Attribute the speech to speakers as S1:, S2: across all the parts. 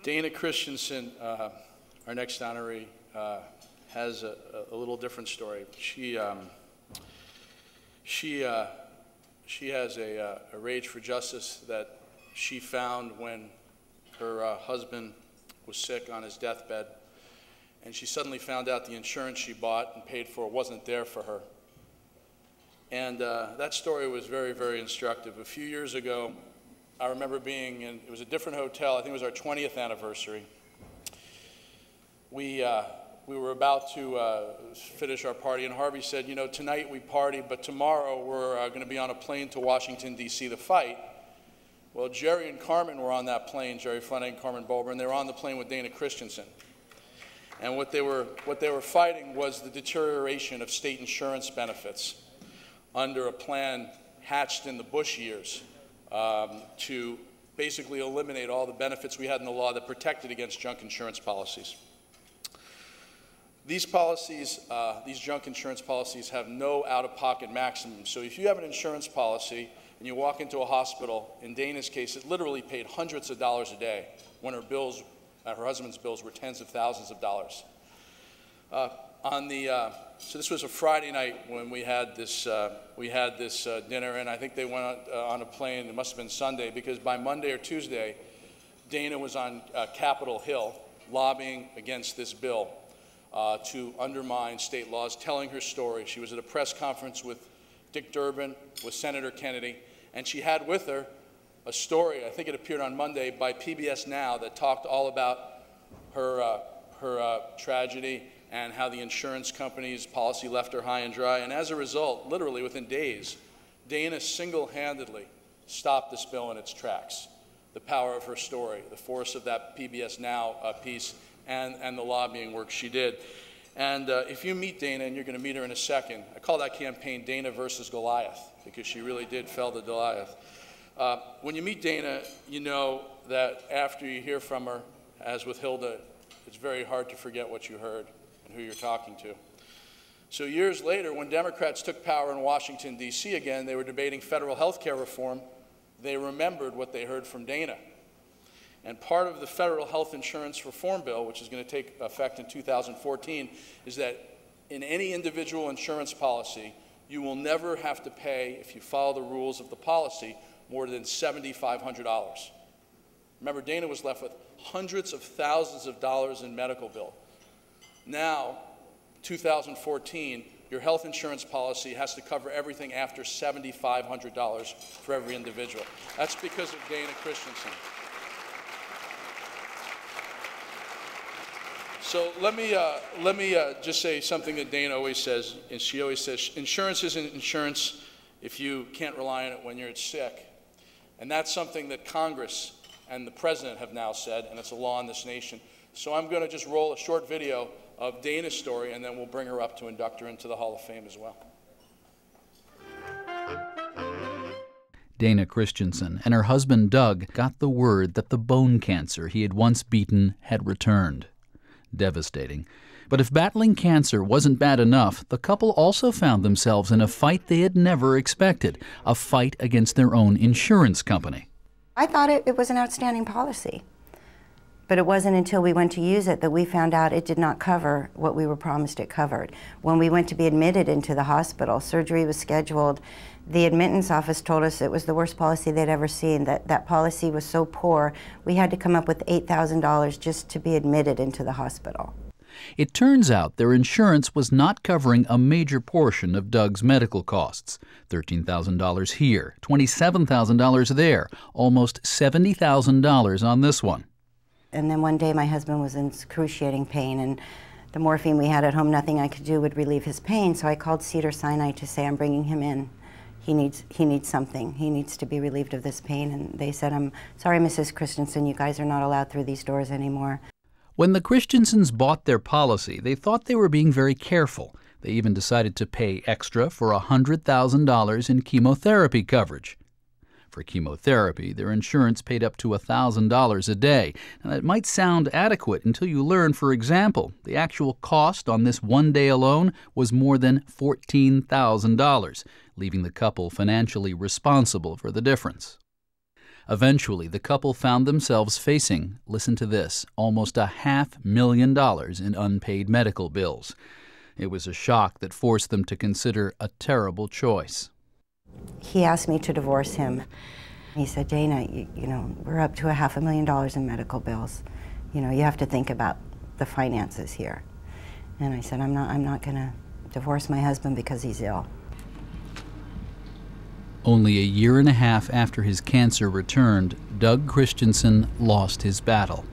S1: Dana Christensen, our next honoree, has a little different story. She has a rage for justice that she found when her husband was sick on his deathbed, and she suddenly found out the insurance she bought and paid for wasn't there for her. And that story was very, very instructive. A few years ago, I remember being in, it was a different hotel, I think it was our 20th anniversary. We were about to finish our party, and Harvey said, you know, tonight we party, but tomorrow we're going to be on a plane to Washington, D.C. to fight. Well, Jerry and Carmen were on that plane, Jerry Fleming and Carmen Bulber, and they were on the plane with Dana Christensen. And what they were fighting was the deterioration of state insurance benefits under a plan hatched in the Bush years to basically eliminate all the benefits we had in the law that protected against junk insurance policies. These policies, these junk insurance policies, have no out-of-pocket maximum. So if you have an insurance policy and you walk into a hospital, in Dana's case, it literally paid hundreds of dollars a day when her bills, her husband's bills, were tens of thousands of dollars. So this was a Friday night when we had this dinner, and I think they went on a plane. It must have been Sunday, because by Monday or Tuesday, Dana was on Capitol Hill lobbying against this bill to undermine state laws, telling her story. She was at a press conference with Dick Durbin, with Senator Kennedy, and she had with her a story, I think it appeared on Monday, by PBS Now that talked all about her tragedy and how the insurance company's policy left her high and dry. And as a result, literally within days, Dana single-handedly stopped this bill in its tracks. The power of her story, the force of that PBS Now piece, and the lobbying work she did. And if you meet Dana, and you're going to meet her in a second, I call that campaign Dana versus Goliath, because she really did fell to Goliath. When you meet Dana, you know that after you hear from her, as with Hilda, it's very hard to forget what you heard and who you're talking to. So years later, when Democrats took power in Washington, D.C. again, they were debating federal health care reform. They remembered what they heard from Dana. And part of the federal health insurance reform bill, which is going to take effect in 2014, is that in any individual insurance policy, you will never have to pay, if you follow the rules of the policy, more than $7,500. Remember, Dana was left with hundreds of thousands of dollars in medical bill. Now, 2014, your health insurance policy has to cover everything after $7,500 for every individual. That's because of Dana Christensen. So let me just say something that Dana always says, and she always says, insurance isn't insurance if you can't rely on it when you're sick. And that's something that Congress and the President have now said, and it's a law in this nation. So I'm going to just roll a short video of Dana's story, and then we'll bring her up to induct her into the Hall of Fame as well.
S2: Dana Christensen and her husband Doug got the word that the bone cancer he had once beaten had returned. Devastating. But if battling cancer wasn't bad enough, the couple also found themselves in a fight they had never expected, a fight against their own insurance company.
S3: I thought it was an outstanding policy, but it wasn't until we went to use it that we found out it did not cover what we were promised it covered. When we went to be admitted into the hospital, surgery was scheduled. The admittance office told us it was the worst policy they'd ever seen, that policy was so poor, we had to come up with $8,000 just to be admitted into the hospital.
S2: It turns out their insurance was not covering a major portion of Doug's medical costs. $13,000 here, $27,000 there, almost $70,000 on this one.
S3: And then one day my husband was in excruciating pain, and the morphine we had at home, nothing I could do would relieve his pain, so I called Cedars-Sinai to say, I'm bringing him in. He needs something. He needs to be relieved of this pain. And they said, I'm sorry, Mrs. Christensen, you guys are not allowed through these doors anymore.
S2: When the Christensens bought their policy, they thought they were being very careful. They even decided to pay extra for $100,000 in chemotherapy coverage. For chemotherapy, their insurance paid up to $1,000 a day. Now, that might sound adequate until you learn, for example, the actual cost on this one day alone was more than $14,000, leaving the couple financially responsible for the difference. Eventually, the couple found themselves facing, listen to this, almost $500,000 in unpaid medical bills. It was a shock that forced them to consider a terrible choice.
S3: He asked me to divorce him. He said, Dana, you know, we're up to $500,000 in medical bills. You know, you have to think about the finances here. And I said, I'm not going to divorce my husband because he's ill.
S2: Only a year and a half after his cancer returned, Doug Christensen lost his battle.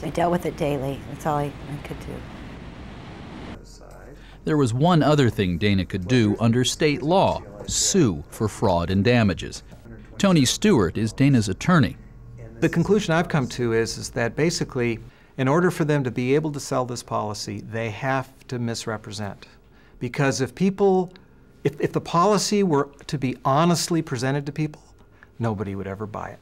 S3: I dealt with it daily. That's all I could do.
S2: There was one other thing Dana could do under state law: sue for fraud and damages. Tony Stewart is Dana's attorney.
S4: The conclusion I've come to is that basically, in order for them to be able to sell this policy, they have to misrepresent. Because if the policy were to be honestly presented to people, nobody would ever buy it.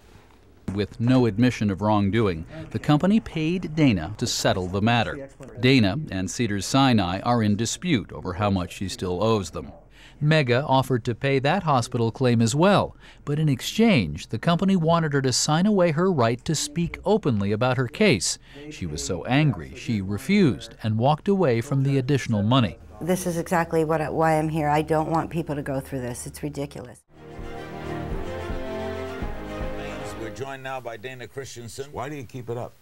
S2: With no admission of wrongdoing, the company paid Dana to settle the matter. Dana and Cedars-Sinai are in dispute over how much she still owes them. Mega offered to pay that hospital claim as well, but in exchange, the company wanted her to sign away her right to speak openly about her case. She was so angry, she refused and walked away from the additional money.
S3: This is exactly why I'm here. I don't want people to go through this. It's ridiculous.
S5: We're joined now by Dana Christensen. Why do you keep it up?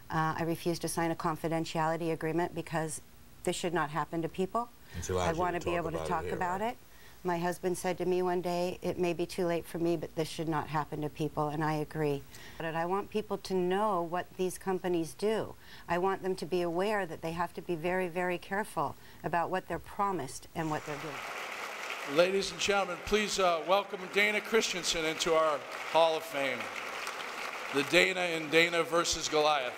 S3: I refuse to sign a confidentiality agreement because this should not happen to people. I want to be able to talk about it. My husband said to me one day, it may be too late for me, but this should not happen to people, and I agree. But I want people to know what these companies do. I want them to be aware that they have to be very, very careful about what they're promised and what they're doing.
S1: Ladies and gentlemen, please welcome Dana Christensen into our Hall of Fame. The Dana in Dana versus Goliath.